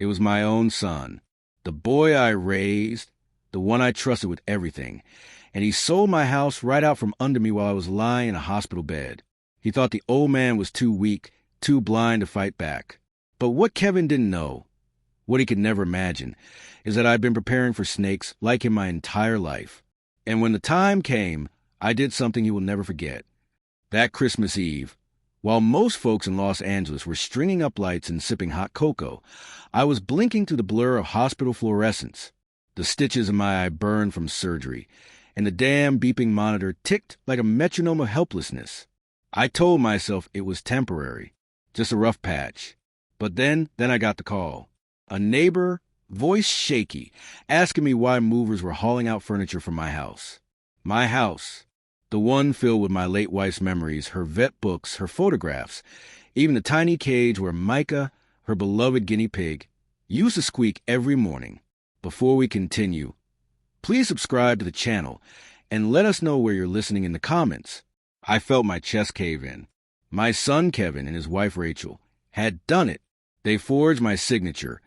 It was my own son, the boy I raised, the one I trusted with everything. And he sold my house right out from under me while I was lying in a hospital bed. He thought the old man was too weak, too blind to fight back. But what Kevin didn't know, what he could never imagine, is that I'd been preparing for snakes like him my entire life. And when the time came, I did something he will never forget. That Christmas Eve, while most folks in Los Angeles were stringing up lights and sipping hot cocoa, I was blinking through the blur of hospital fluorescence. The stitches in my eye burned from surgery, and the damn beeping monitor ticked like a metronome of helplessness. I told myself it was temporary, just a rough patch. But then I got the call. A neighbor, voice shaky, asking me why movers were hauling out furniture from my house. My house, the one filled with my late wife's memories, her vet books, her photographs, even the tiny cage where Micah, her beloved guinea pig, used to squeak every morning. Before we continue, please subscribe to the channel and let us know where you're listening in the comments. I felt my chest cave in. My son Kevin and his wife Rachel had done it. They forged my signature,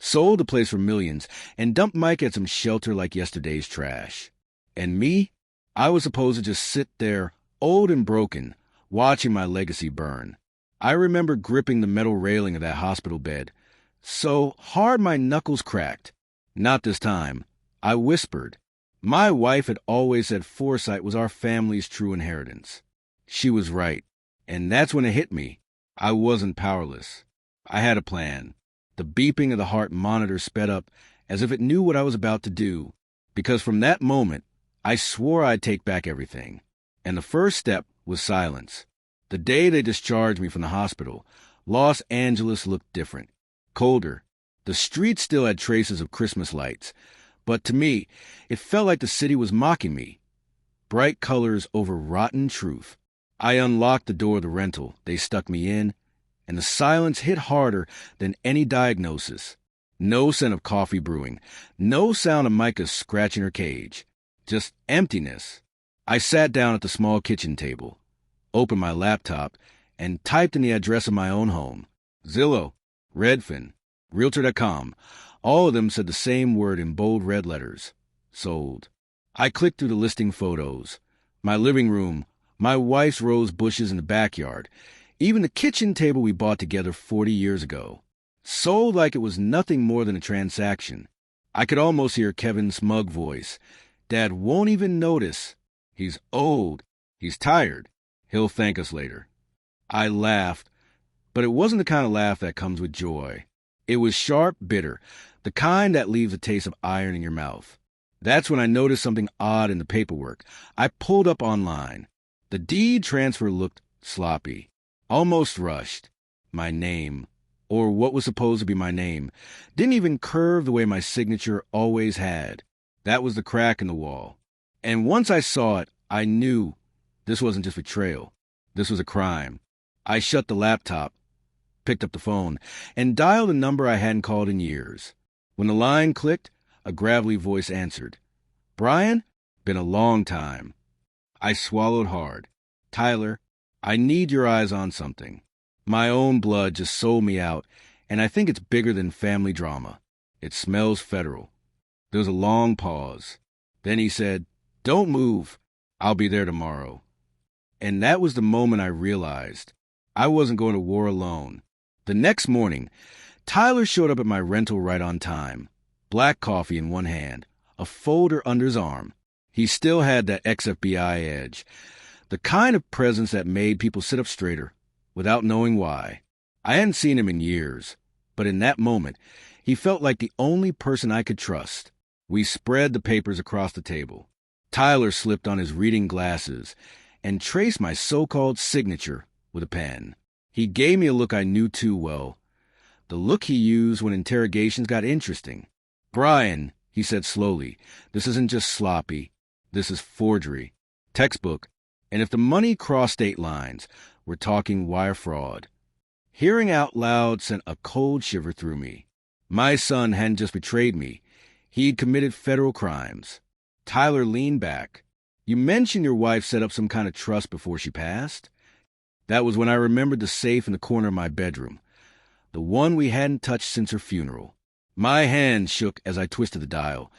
sold the place for millions, and dumped Mike at some shelter like yesterday's trash. And me? I was supposed to just sit there, old and broken, watching my legacy burn. I remember gripping the metal railing of that hospital bed, so hard my knuckles cracked. Not this time. I whispered. My wife had always said Foresight was our family's true inheritance. She was right, and that's when it hit me. I wasn't powerless. I had a plan. The beeping of the heart monitor sped up as if it knew what I was about to do, because from that moment, I swore I'd take back everything. And the first step was silence. The day they discharged me from the hospital, Los Angeles looked different, colder. The streets still had traces of Christmas lights, but to me, it felt like the city was mocking me. Bright colors over rotten truth. I unlocked the door of the rental they stuck me in, and the silence hit harder than any diagnosis. No scent of coffee brewing, no sound of Micah scratching her cage, just emptiness. I sat down at the small kitchen table, opened my laptop, and typed in the address of my own home. Zillow, Redfin, Realtor.com. All of them said the same word in bold red letters. Sold. I clicked through the listing photos. My living room, my wife's rose bushes in the backyard, even the kitchen table we bought together 40 years ago. Sold like it was nothing more than a transaction. I could almost hear Kevin's smug voice. Dad won't even notice. He's old. He's tired. He'll thank us later. I laughed, but it wasn't the kind of laugh that comes with joy. It was sharp, bitter, the kind that leaves a taste of iron in your mouth. That's when I noticed something odd in the paperwork. I pulled up online. The deed transfer looked sloppy, almost rushed. My name, or what was supposed to be my name, didn't even curve the way my signature always had. That was the crack in the wall. And once I saw it, I knew this wasn't just betrayal. This was a crime. I shut the laptop, picked up the phone, and dialed a number I hadn't called in years. When the line clicked, a gravelly voice answered. Brian? Been a long time. I swallowed hard. Tyler, I need your eyes on something. My own blood just sold me out, and I think it's bigger than family drama. It smells federal. There was a long pause. Then he said, Don't move. I'll be there tomorrow. And that was the moment I realized I wasn't going to war alone. The next morning, Tyler showed up at my rental right on time. Black coffee in one hand, a folder under his arm. He still had that ex-FBI edge, the kind of presence that made people sit up straighter without knowing why. I hadn't seen him in years, but in that moment, he felt like the only person I could trust. We spread the papers across the table. Tyler slipped on his reading glasses and traced my so-called signature with a pen. He gave me a look I knew too well, the look he used when interrogations got interesting. Brian, he said slowly, this isn't just sloppy. This is forgery. Textbook. And if the money crossed state lines, we're talking wire fraud. Hearing out loud sent a cold shiver through me. My son hadn't just betrayed me. He'd committed federal crimes. Tyler leaned back. You mentioned your wife set up some kind of trust before she passed? That was when I remembered the safe in the corner of my bedroom, the one we hadn't touched since her funeral. My hand shook as I twisted the dial,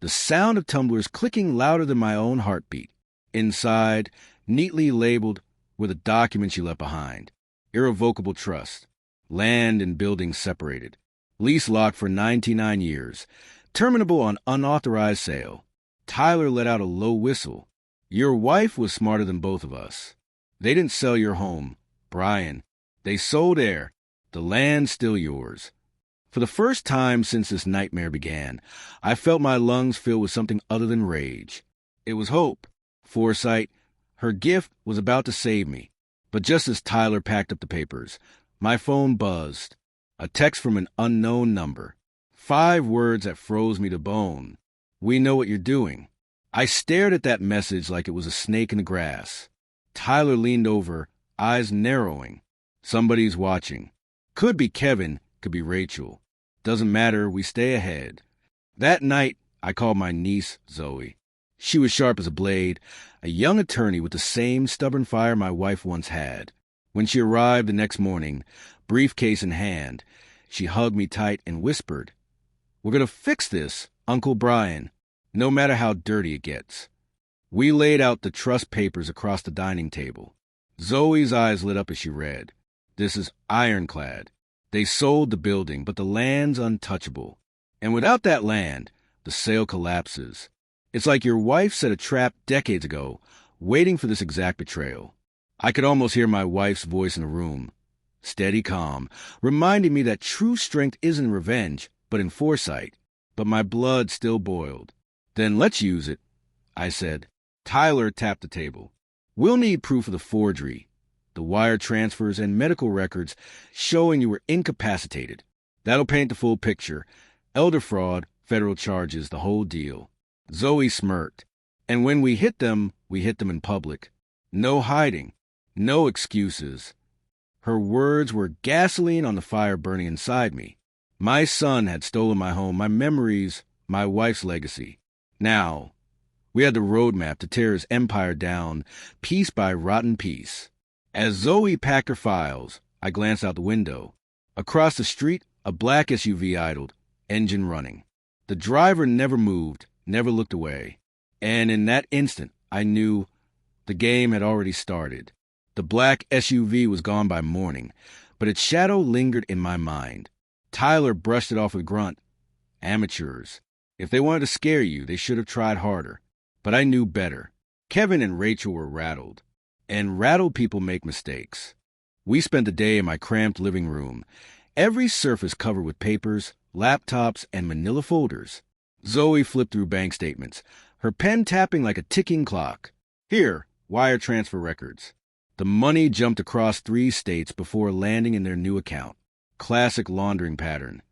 the sound of tumblers clicking louder than my own heartbeat. Inside, neatly labeled, were the documents she left behind. Irrevocable trust. Land and buildings separated. Lease locked for 99 years. Terminable on unauthorized sale. Tyler let out a low whistle. Your wife was smarter than both of us. They didn't sell your home, Brian. They sold air. The land's still yours. For the first time since this nightmare began, I felt my lungs fill with something other than rage. It was hope. Foresight, her gift, was about to save me. But just as Tyler packed up the papers, my phone buzzed. A text from an unknown number. 5 words that froze me to bone. We know what you're doing. I stared at that message like it was a snake in the grass. Tyler leaned over, eyes narrowing. Somebody's watching. Could be Kevin, could be Rachel. Doesn't matter, we stay ahead. That night, I called my niece, Zoe. She was sharp as a blade, a young attorney with the same stubborn fire my wife once had. When she arrived the next morning, briefcase in hand, she hugged me tight and whispered, "We're going to fix this, Uncle Brian, no matter how dirty it gets." We laid out the trust papers across the dining table. Zoe's eyes lit up as she read. This is ironclad. They sold the building, but the land's untouchable. And without that land, the sale collapses. It's like your wife set a trap decades ago, waiting for this exact betrayal. I could almost hear my wife's voice in the room, steady, calm, reminding me that true strength isn't in revenge, but in foresight. But my blood still boiled. Then let's use it, I said. Tyler tapped the table. We'll need proof of the forgery, the wire transfers and medical records showing you were incapacitated. That'll paint the full picture. Elder fraud, federal charges, the whole deal. Zoe smirked. And when we hit them in public. No hiding. No excuses. Her words were gasoline on the fire burning inside me. My son had stolen my home, my memories, my wife's legacy. Now, we had the roadmap to tear his empire down, piece by rotten piece. As Zoe packed her files, I glanced out the window. Across the street, a black SUV idled, engine running. The driver never moved, never looked away. And in that instant, I knew the game had already started. The black SUV was gone by morning, but its shadow lingered in my mind. Tyler brushed it off with a grunt. Amateurs. If they wanted to scare you, they should have tried harder. But I knew better. Kevin and Rachel were rattled. And rattled people make mistakes. We spent the day in my cramped living room, every surface covered with papers, laptops, and manila folders. Zoe flipped through bank statements, her pen tapping like a ticking clock. Here, wire transfer records. The money jumped across 3 states before landing in their new account. Classic laundering pattern.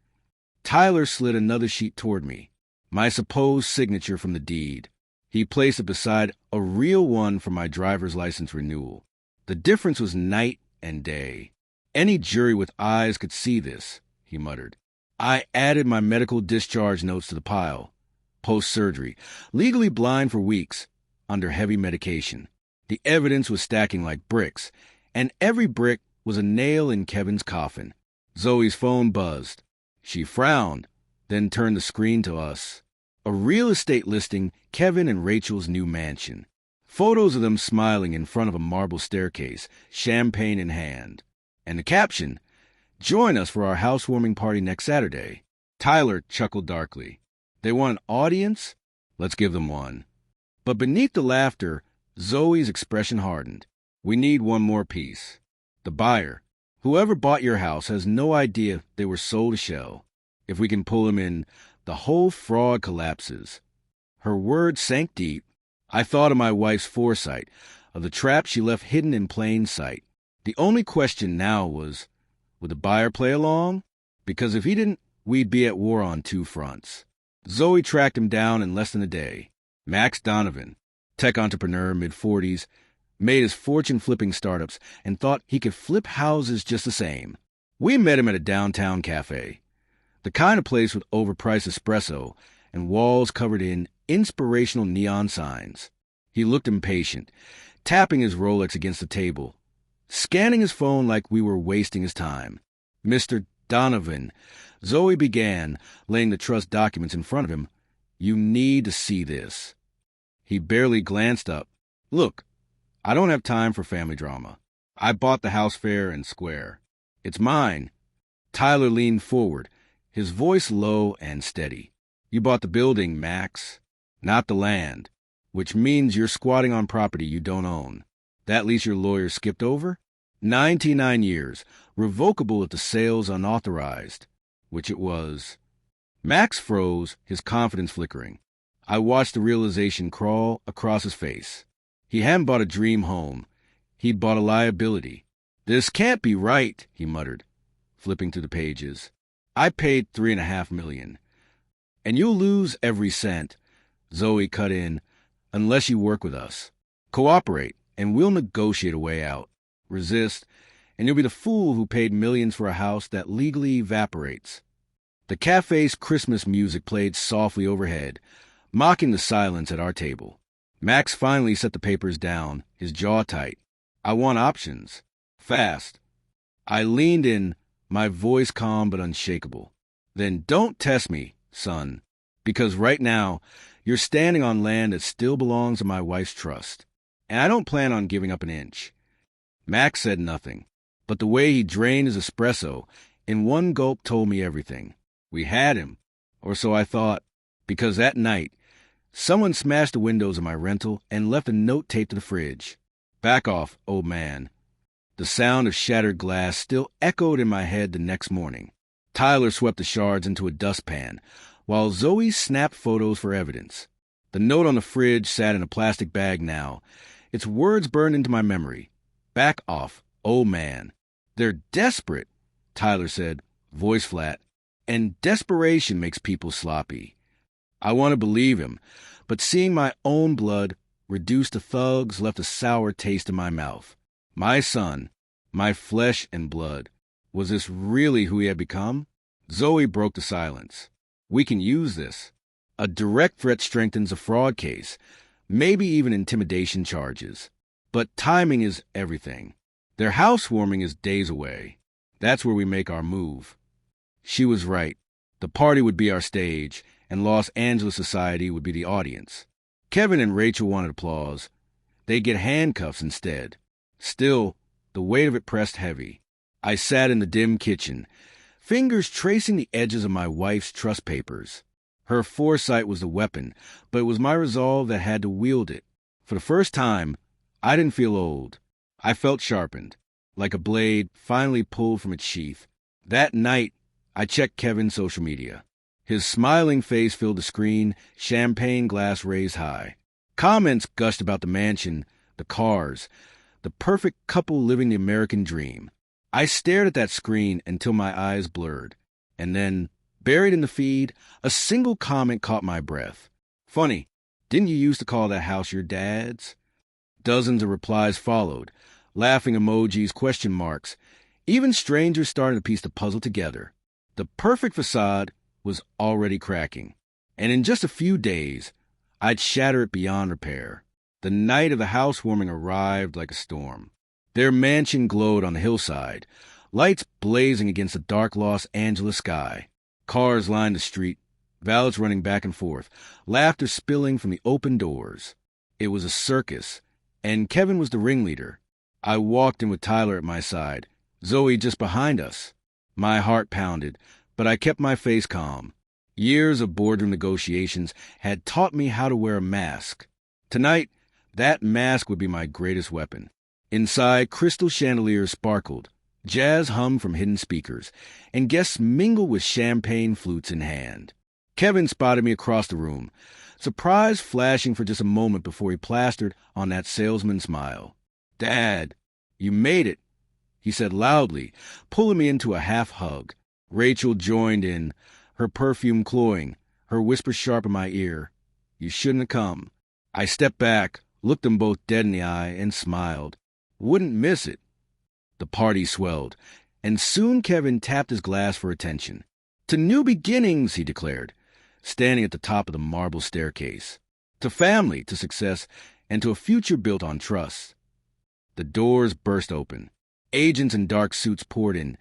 Tyler slid another sheet toward me. My supposed signature from the deed. He placed it beside a real one for my driver's license renewal. The difference was night and day. Any jury with eyes could see this, he muttered. I added my medical discharge notes to the pile. Post-surgery, legally blind for weeks, under heavy medication. The evidence was stacking like bricks, and every brick was a nail in Kevin's coffin. Zoe's phone buzzed. She frowned, then turned the screen to us. A real estate listing, Kevin and Rachel's new mansion. Photos of them smiling in front of a marble staircase, champagne in hand. And the caption, "Join us for our housewarming party next Saturday." Tyler chuckled darkly. They want an audience? Let's give them one. But beneath the laughter, Zoe's expression hardened. We need one more piece. The buyer. Whoever bought your house has no idea they were sold a shell. If we can pull them in, the whole fraud collapses. Her words sank deep. I thought of my wife's foresight, of the trap she left hidden in plain sight. The only question now was, would the buyer play along? Because if he didn't, we'd be at war on 2 fronts. Zoe tracked him down in less than a day. Max Donovan, tech entrepreneur, mid-40s, made his fortune flipping startups and thought he could flip houses just the same. We met him at a downtown cafe. The kind of place with overpriced espresso and walls covered in inspirational neon signs. He looked impatient, tapping his Rolex against the table, scanning his phone like we were wasting his time. "Mr. Donovan, Zoe began, laying the trust documents in front of him. You need to see this. He barely glanced up. Look, I don't have time for family drama. I bought the house fair and square. It's mine. Tyler leaned forward, his voice low and steady. You bought the building, Max, not the land, which means you're squatting on property you don't own. That lease your lawyer skipped over? 99 years, revocable if the sale's unauthorized, which it was. Max froze, his confidence flickering. I watched the realization crawl across his face. He hadn't bought a dream home. He'd bought a liability. This can't be right, he muttered, flipping through the pages. I paid $3.5 million. And you'll lose every cent, Zoe cut in, unless you work with us. Cooperate, and we'll negotiate a way out. Resist, and you'll be the fool who paid millions for a house that legally evaporates. The cafe's Christmas music played softly overhead, mocking the silence at our table. Max finally set the papers down, his jaw tight. I want options. Fast. I leaned in, my voice calm but unshakable. Then don't test me, son, because right now you're standing on land that still belongs to my wife's trust, and I don't plan on giving up an inch. Max said nothing, but the way he drained his espresso in one gulp told me everything. We had him, or so I thought, because that night, someone smashed the windows of my rental and left a note taped to the fridge. Back off, old man. The sound of shattered glass still echoed in my head the next morning. Tyler swept the shards into a dustpan, while Zoe snapped photos for evidence. The note on the fridge sat in a plastic bag now, its words burned into my memory. Back off, old man. They're desperate, Tyler said, voice flat, and desperation makes people sloppy. I want to believe him, but seeing my own blood reduced to thugs left a sour taste in my mouth. My son, my flesh and blood. Was this really who he had become? Zoe broke the silence. We can use this. A direct threat strengthens a fraud case, maybe even intimidation charges. But timing is everything. Their housewarming is days away. That's where we make our move. She was right. The party would be our stage, and Los Angeles society would be the audience. Kevin and Rachel wanted applause. They'd get handcuffs instead. Still, the weight of it pressed heavy. I sat in the dim kitchen, fingers tracing the edges of my wife's trust papers. Her foresight was the weapon, but it was my resolve that had to wield it. For the first time, I didn't feel old. I felt sharpened, like a blade finally pulled from its sheath. That night, I checked Kevin's social media. His smiling face filled the screen, champagne glass raised high. Comments gushed about the mansion, the cars, the perfect couple living the American dream. I stared at that screen until my eyes blurred. And then, buried in the feed, a single comment caught my breath. Funny, didn't you used to call that house your dad's? Dozens of replies followed, laughing emojis, question marks. Even strangers started to piece the puzzle together. The perfect facade was already cracking. And in just a few days, I'd shatter it beyond repair. The night of the housewarming arrived like a storm. Their mansion glowed on the hillside, lights blazing against the dark Los Angeles sky. Cars lined the street, valets running back and forth, laughter spilling from the open doors. It was a circus, and Kevin was the ringleader. I walked in with Tyler at my side, Zoe just behind us. My heart pounded, but I kept my face calm. Years of boardroom negotiations had taught me how to wear a mask. Tonight, that mask would be my greatest weapon. Inside, crystal chandeliers sparkled, jazz hummed from hidden speakers, and guests mingled with champagne flutes in hand. Kevin spotted me across the room, surprise flashing for just a moment before he plastered on that salesman's smile. "Dad, you made it," he said loudly, pulling me into a half hug. Rachel joined in, her perfume cloying, her whisper sharp in my ear. "You shouldn't have come." I stepped back, looked them both dead in the eye, and smiled. Wouldn't miss it. The party swelled, and soon Kevin tapped his glass for attention. "To new beginnings," he declared, standing at the top of the marble staircase. "To family, to success, and to a future built on trust." The doors burst open. Agents in dark suits poured in,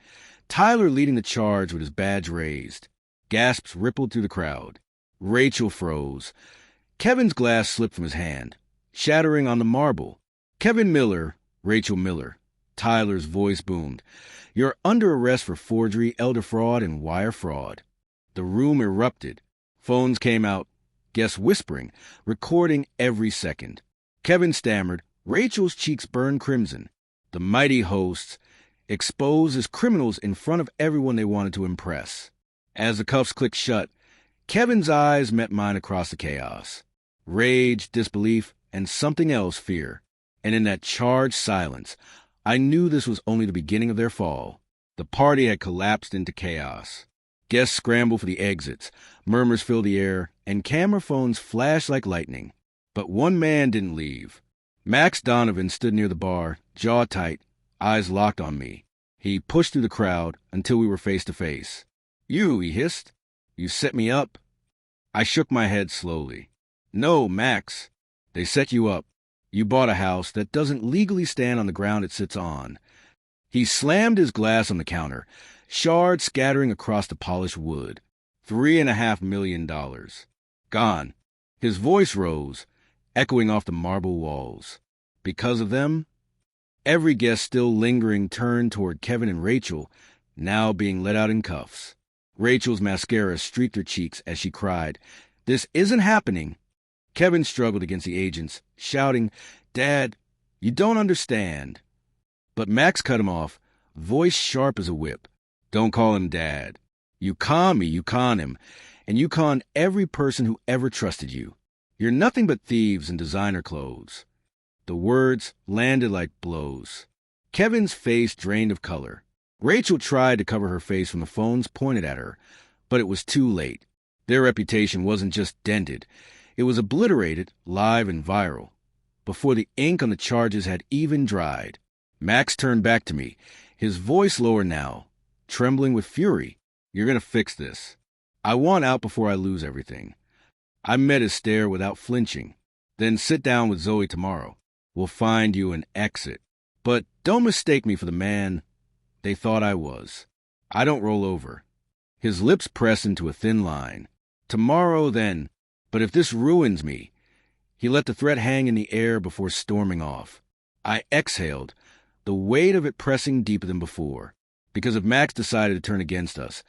Tyler leading the charge with his badge raised. Gasps rippled through the crowd. Rachel froze. Kevin's glass slipped from his hand, shattering on the marble. Kevin Miller, Rachel Miller. Tyler's voice boomed. You're under arrest for forgery, elder fraud, and wire fraud. The room erupted. Phones came out, guests whispering, recording every second. Kevin stammered. Rachel's cheeks burned crimson. The mighty hosts, exposed as criminals in front of everyone they wanted to impress. As the cuffs clicked shut, Kevin's eyes met mine across the chaos. Rage, disbelief, and something else, fear. And in that charged silence, I knew this was only the beginning of their fall. The party had collapsed into chaos. Guests scrambled for the exits, murmurs filled the air, and camera phones flashed like lightning. But one man didn't leave. Max Donovan stood near the bar, jaw tight, eyes locked on me. He pushed through the crowd until we were face to face. You, he hissed. You set me up. I shook my head slowly. No, Max. They set you up. You bought a house that doesn't legally stand on the ground it sits on. He slammed his glass on the counter, shards scattering across the polished wood. $3.5 million. Gone. His voice rose, echoing off the marble walls. Because of them? Every guest still lingering turned toward Kevin and Rachel, now being let out in cuffs. Rachel's mascara streaked her cheeks as she cried, "This isn't happening." Kevin struggled against the agents, shouting, "Dad, you don't understand." But Max cut him off, voice sharp as a whip. "Don't call him Dad. You con me, you con him, and you con every person who ever trusted you. You're nothing but thieves in designer clothes." The words landed like blows. Kevin's face drained of color. Rachel tried to cover her face from the phones pointed at her, but it was too late. Their reputation wasn't just dented. It was obliterated, live and viral, before the ink on the charges had even dried. Max turned back to me, his voice lower now, trembling with fury. "You're going to fix this. I want out before I lose everything." I met his stare without flinching. "Then sit down with Zoe tomorrow. We'll find you an exit. But don't mistake me for the man they thought I was. I don't roll over." His lips pressed into a thin line. "Tomorrow, then. But if this ruins me..." He let the threat hang in the air before storming off. I exhaled, the weight of it pressing deeper than before. Because if Max decided to turn against us,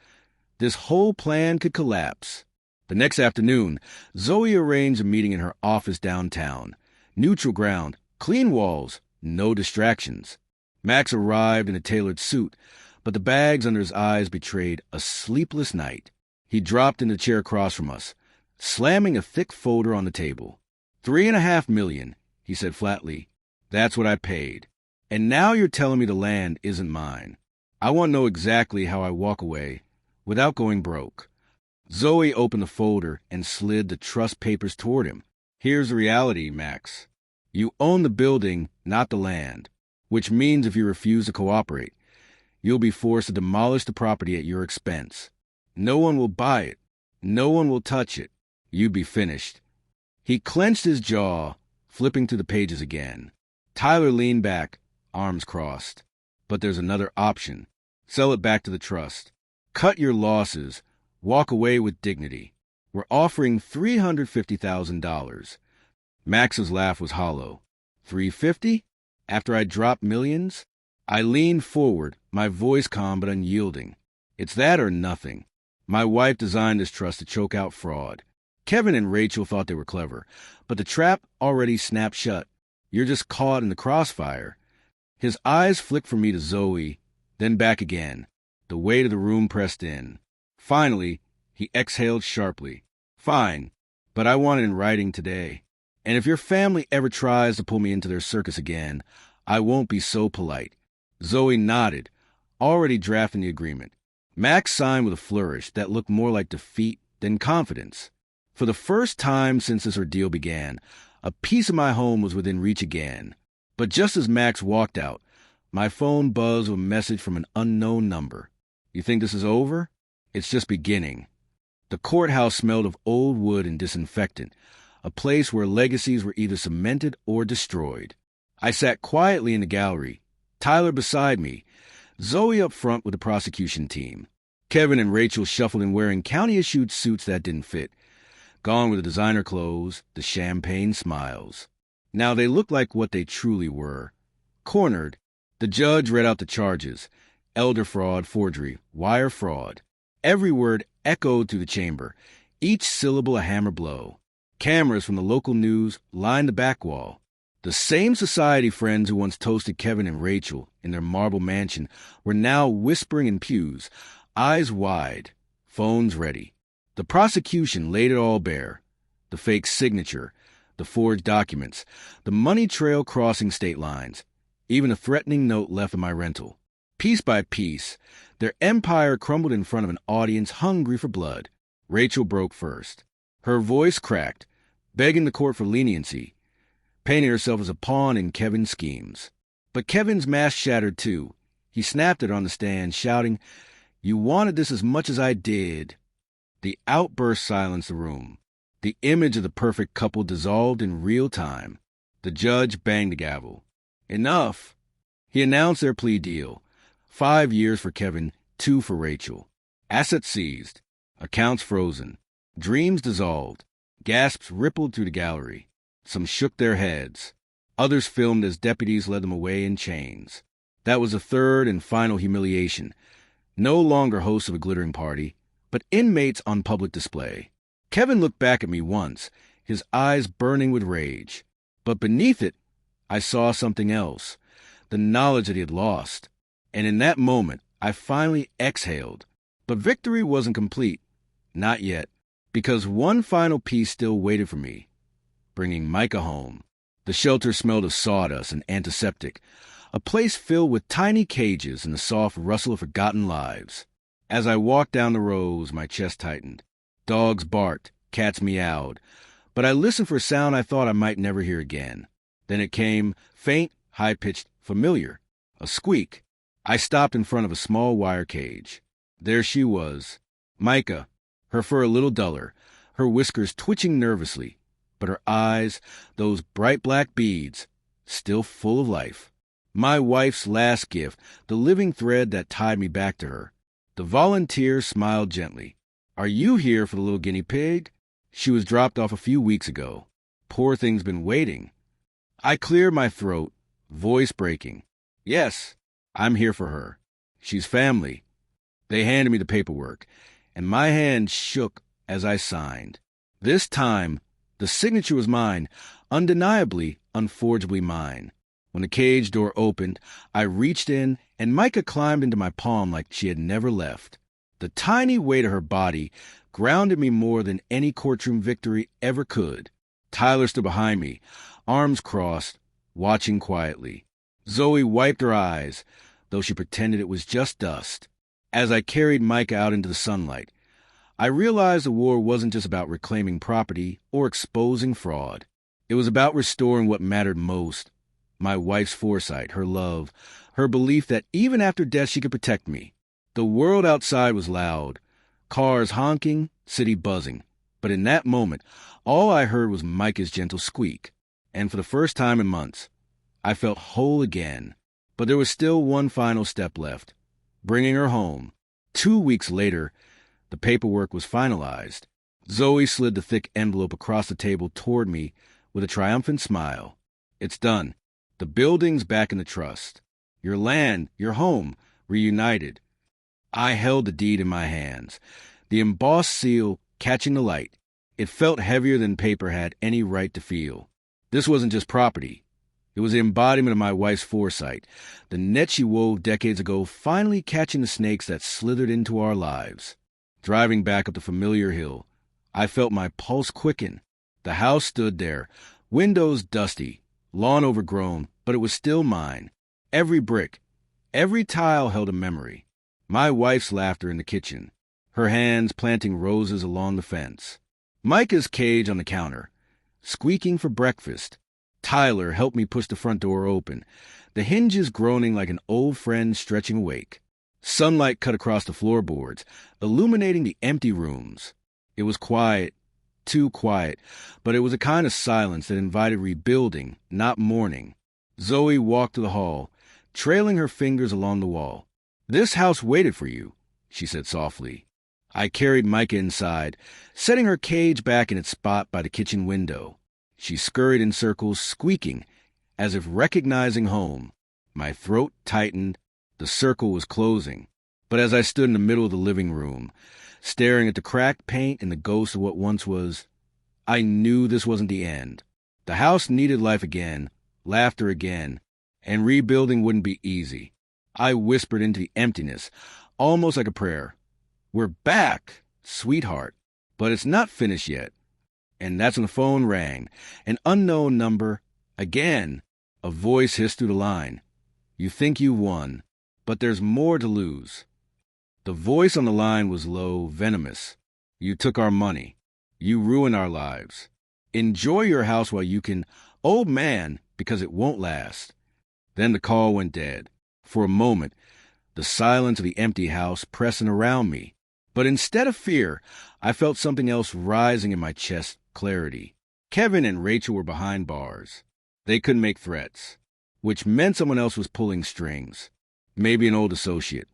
this whole plan could collapse. The next afternoon, Zoe arranged a meeting in her office downtown. Neutral ground, clean walls, no distractions. Max arrived in a tailored suit, but the bags under his eyes betrayed a sleepless night. He dropped in the chair across from us, slamming a thick folder on the table. $3.5 million, he said flatly. "That's what I paid. And now you're telling me the land isn't mine. I want to know exactly how I walk away without going broke." Zoe opened the folder and slid the trust papers toward him. "Here's the reality, Max. You own the building, not the land, which means if you refuse to cooperate, you'll be forced to demolish the property at your expense. No one will buy it. No one will touch it. You'd be finished." He clenched his jaw, flipping through the pages again. Tyler leaned back, arms crossed. "But there's another option. Sell it back to the trust. Cut your losses. Walk away with dignity. We're offering $350,000. Max's laugh was hollow. $350? After I dropped millions? I leaned forward, my voice calm but unyielding. It's that or nothing. My wife designed this trust to choke out fraud. Kevin and Rachel thought they were clever, but the trap already snapped shut. You're just caught in the crossfire. His eyes flicked from me to Zoe, then back again. The weight of the room pressed in. Finally, he exhaled sharply. Fine, but I want it in writing today. And if your family ever tries to pull me into their circus again, I won't be so polite. Zoe nodded, already drafting the agreement. Max signed with a flourish that looked more like defeat than confidence. For the first time since this ordeal began, a piece of my home was within reach again. But just as Max walked out, my phone buzzed with a message from an unknown number. You think this is over? It's just beginning. The courthouse smelled of old wood and disinfectant, a place where legacies were either cemented or destroyed. I sat quietly in the gallery, Tyler beside me. Zoe up front with the prosecution team. Kevin and Rachel shuffled in wearing county-issued suits that didn't fit. Gone were the designer clothes, the champagne smiles. Now they looked like what they truly were. Cornered, the judge read out the charges. Elder fraud, forgery, wire fraud. Every word echoed through the chamber, each syllable a hammer blow. Cameras from the local news lined the back wall. The same society friends who once toasted Kevin and Rachel in their marble mansion were now whispering in pews, eyes wide, phones ready. The prosecution laid it all bare. The fake signature, the forged documents, the money trail crossing state lines, even a threatening note left in my rental. Piece by piece, their empire crumbled in front of an audience hungry for blood. Rachel broke first. Her voice cracked, begging the court for leniency, painting herself as a pawn in Kevin's schemes. But Kevin's mask shattered too. He snapped it on the stand, shouting, "You wanted this as much as I did." The outburst silenced the room. The image of the perfect couple dissolved in real time. The judge banged the gavel. "Enough." He announced their plea deal. 5 years for Kevin, 2 for Rachel. Assets seized. Accounts frozen. Dreams dissolved. Gasps rippled through the gallery. Some shook their heads. Others filmed as deputies led them away in chains. That was the third and final humiliation. No longer hosts of a glittering party, but inmates on public display. Kevin looked back at me once, his eyes burning with rage. But beneath it, I saw something else, the knowledge that he had lost. And in that moment, I finally exhaled. But victory wasn't complete. Not yet. Because one final piece still waited for me. Bringing Micah home. The shelter smelled of sawdust and antiseptic. A place filled with tiny cages and the soft rustle of forgotten lives. As I walked down the rows, my chest tightened. Dogs barked, cats meowed. But I listened for a sound I thought I might never hear again. Then it came, faint, high-pitched, familiar. A squeak. I stopped in front of a small wire cage. There she was. Micah, her fur a little duller, her whiskers twitching nervously, but her eyes, those bright black beads, still full of life. My wife's last gift, the living thread that tied me back to her. The volunteer smiled gently. "Are you here for the little guinea pig? She was dropped off a few weeks ago. Poor thing's been waiting." I cleared my throat, voice breaking. "Yes, I'm here for her. She's family." They handed me the paperwork, and my hand shook as I signed. This time, the signature was mine, undeniably, unforgeably mine. When the cage door opened, I reached in, and Micah climbed into my palm like she had never left. The tiny weight of her body grounded me more than any courtroom victory ever could. Tyler stood behind me, arms crossed, watching quietly. Zoe wiped her eyes, though she pretended it was just dust. As I carried Micah out into the sunlight, I realized the war wasn't just about reclaiming property or exposing fraud. It was about restoring what mattered most. My wife's foresight, her love, her belief that even after death she could protect me. The world outside was loud, cars honking, city buzzing. But in that moment, all I heard was Micah's gentle squeak. And for the first time in months, I felt whole again. But there was still one final step left. Bringing her home. 2 weeks later, the paperwork was finalized. Zoe slid the thick envelope across the table toward me with a triumphant smile. "It's done. The building's back in the trust. Your land, your home, reunited." I held the deed in my hands, the embossed seal catching the light. It felt heavier than paper had any right to feel. This wasn't just property. It was the embodiment of my wife's foresight, the net she wove decades ago finally catching the snakes that slithered into our lives. Driving back up the familiar hill, I felt my pulse quicken. The house stood there, windows dusty, lawn overgrown, but it was still mine. Every brick, every tile held a memory. My wife's laughter in the kitchen, her hands planting roses along the fence. Micah's cage on the counter, squeaking for breakfast. Tyler helped me push the front door open, the hinges groaning like an old friend stretching awake. Sunlight cut across the floorboards, illuminating the empty rooms. It was quiet, too quiet, but it was a kind of silence that invited rebuilding, not mourning. Zoe walked to the hall, trailing her fingers along the wall. "This house waited for you," she said softly. I carried Micah inside, setting her cage back in its spot by the kitchen window. She scurried in circles, squeaking, as if recognizing home. My throat tightened. The circle was closing. But as I stood in the middle of the living room, staring at the cracked paint and the ghost of what once was, I knew this wasn't the end. The house needed life again, laughter again, and rebuilding wouldn't be easy. I whispered into the emptiness, almost like a prayer. "We're back, sweetheart, but it's not finished yet." And that's when the phone rang. An unknown number. Again, a voice hissed through the line. "You think you won, but there's more to lose." The voice on the line was low, venomous. "You took our money. You ruined our lives. Enjoy your house while you can. Old man, because it won't last." Then the call went dead. For a moment, the silence of the empty house pressing around me. But instead of fear, I felt something else rising in my chest, clarity. Kevin and Rachel were behind bars. They couldn't make threats, which meant someone else was pulling strings. Maybe an old associate.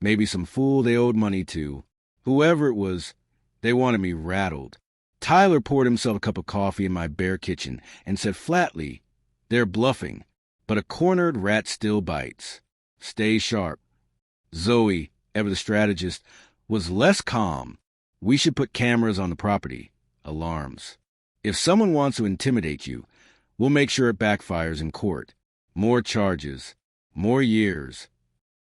Maybe some fool they owed money to. Whoever it was, they wanted me rattled. Tyler poured himself a cup of coffee in my bare kitchen and said flatly, "They're bluffing, but a cornered rat still bites. Stay sharp." Zoe, ever the strategist, was less calm. "We should put cameras on the property. Alarms. If someone wants to intimidate you, we'll make sure it backfires in court. More charges. More years."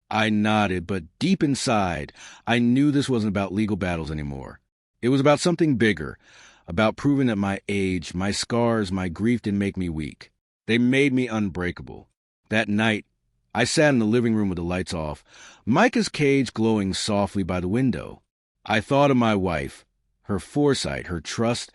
I nodded, but deep inside, I knew this wasn't about legal battles anymore. It was about something bigger, about proving that my age, my scars, my grief didn't make me weak. They made me unbreakable. That night, I sat in the living room with the lights off, Micah's cage glowing softly by the window. I thought of my wife, her foresight, her trust,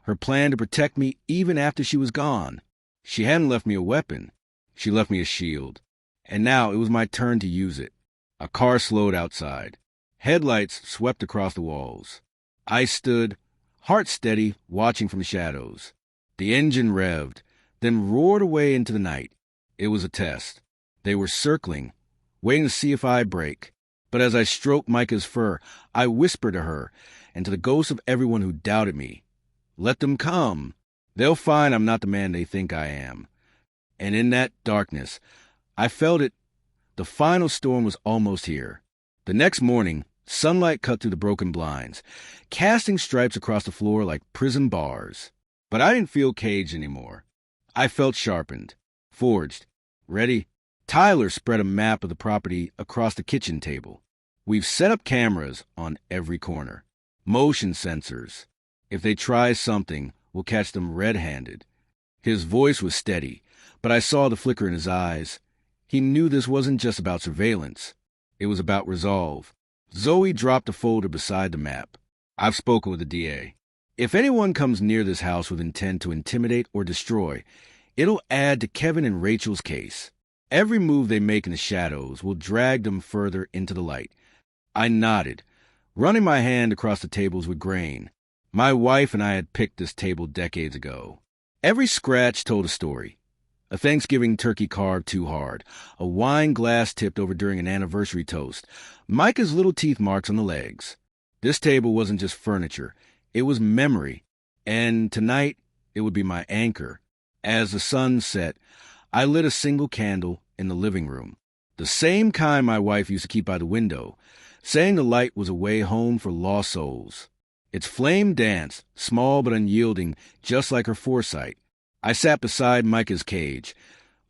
her plan to protect me even after she was gone. She hadn't left me a weapon. She left me a shield. And now it was my turn to use it. A car slowed outside. Headlights swept across the walls. I stood, heart steady, watching from the shadows. The engine revved, then roared away into the night. It was a test. They were circling, waiting to see if I'd break. But as I stroked Micah's fur, I whispered to her and to the ghosts of everyone who doubted me, "Let them come. They'll find I'm not the man they think I am." And in that darkness, I felt it. The final storm was almost here. The next morning, sunlight cut through the broken blinds, casting stripes across the floor like prison bars. But I didn't feel caged anymore. I felt sharpened, forged, ready. Tyler spread a map of the property across the kitchen table. "We've set up cameras on every corner. Motion sensors. If they try something, we'll catch them red-handed." His voice was steady, but I saw the flicker in his eyes. He knew this wasn't just about surveillance. It was about resolve. Zoe dropped a folder beside the map. "I've spoken with the DA. If anyone comes near this house with intent to intimidate or destroy, it'll add to Kevin and Rachel's case. Every move they make in the shadows will drag them further into the light." I nodded, running my hand across the tables with grain. My wife and I had picked this table decades ago. Every scratch told a story. A Thanksgiving turkey carved too hard, a wine glass tipped over during an anniversary toast, Micah's little teeth marks on the legs. This table wasn't just furniture, it was memory, and tonight it would be my anchor. As the sun set, I lit a single candle in the living room, the same kind my wife used to keep by the window, saying the light was a way home for lost souls. Its flame danced, small but unyielding, just like her foresight. I sat beside Micah's cage,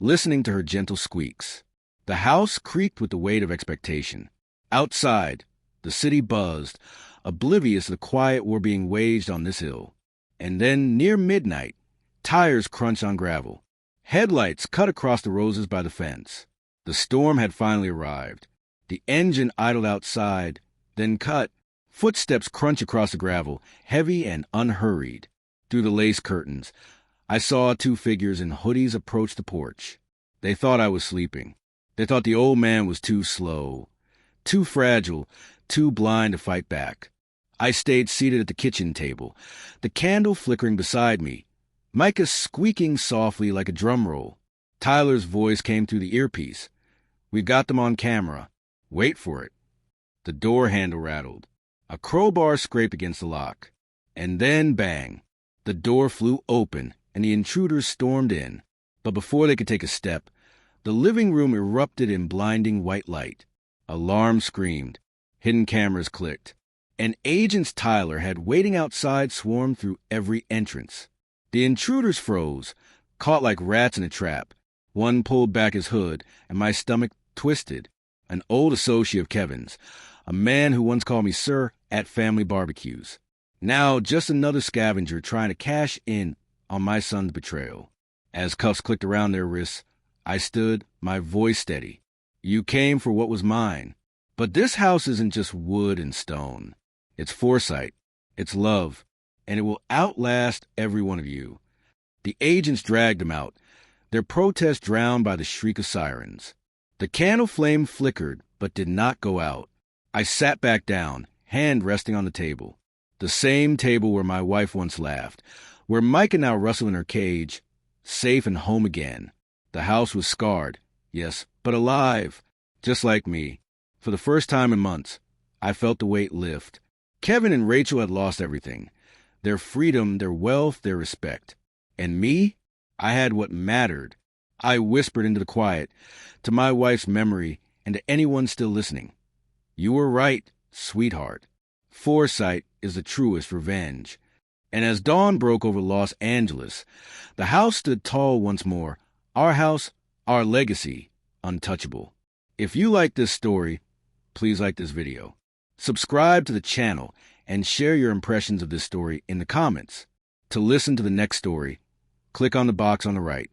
listening to her gentle squeaks. The house creaked with the weight of expectation. Outside, the city buzzed, oblivious of the quiet war being waged on this hill. And then, near midnight, tires crunched on gravel. Headlights cut across the roses by the fence. The storm had finally arrived. The engine idled outside, then cut. Footsteps crunch across the gravel, heavy and unhurried. Through the lace curtains, I saw two figures in hoodies approach the porch. They thought I was sleeping. They thought the old man was too slow, too fragile, too blind to fight back. I stayed seated at the kitchen table, the candle flickering beside me, Micah squeaking softly like a drum roll. Tyler's voice came through the earpiece. "We've got them on camera. Wait for it. The door handle rattled. A crowbar scraped against the lock. And then, bang, the door flew open and the intruders stormed in. But before they could take a step, the living room erupted in blinding white light. Alarms screamed. Hidden cameras clicked. And agents Tyler had waiting outside swarmed through every entrance. The intruders froze, caught like rats in a trap. One pulled back his hood, and my stomach twisted. An old associate of Kevin's, a man who once called me sir at family barbecues. Now just another scavenger trying to cash in on my son's betrayal. As cuffs clicked around their wrists, I stood, my voice steady. You came for what was mine. But this house isn't just wood and stone. It's foresight, it's love, and it will outlast every one of you. The agents dragged them out, their protest drowned by the shriek of sirens. The candle flame flickered, but did not go out. I sat back down, hand resting on the table. The same table where my wife once laughed, where Micah now rustled in her cage, safe and home again. The house was scarred, yes, but alive, just like me. For the first time in months, I felt the weight lift. Kevin and Rachel had lost everything. Their freedom, their wealth, their respect. And me? I had what mattered. I whispered into the quiet, to my wife's memory, and to anyone still listening. You were right, sweetheart. Foresight is the truest revenge. And as dawn broke over Los Angeles, the house stood tall once more. Our house, our legacy, untouchable. If you like this story, please like this video. Subscribe to the channel and share your impressions of this story in the comments. To listen to the next story, click on the box on the right.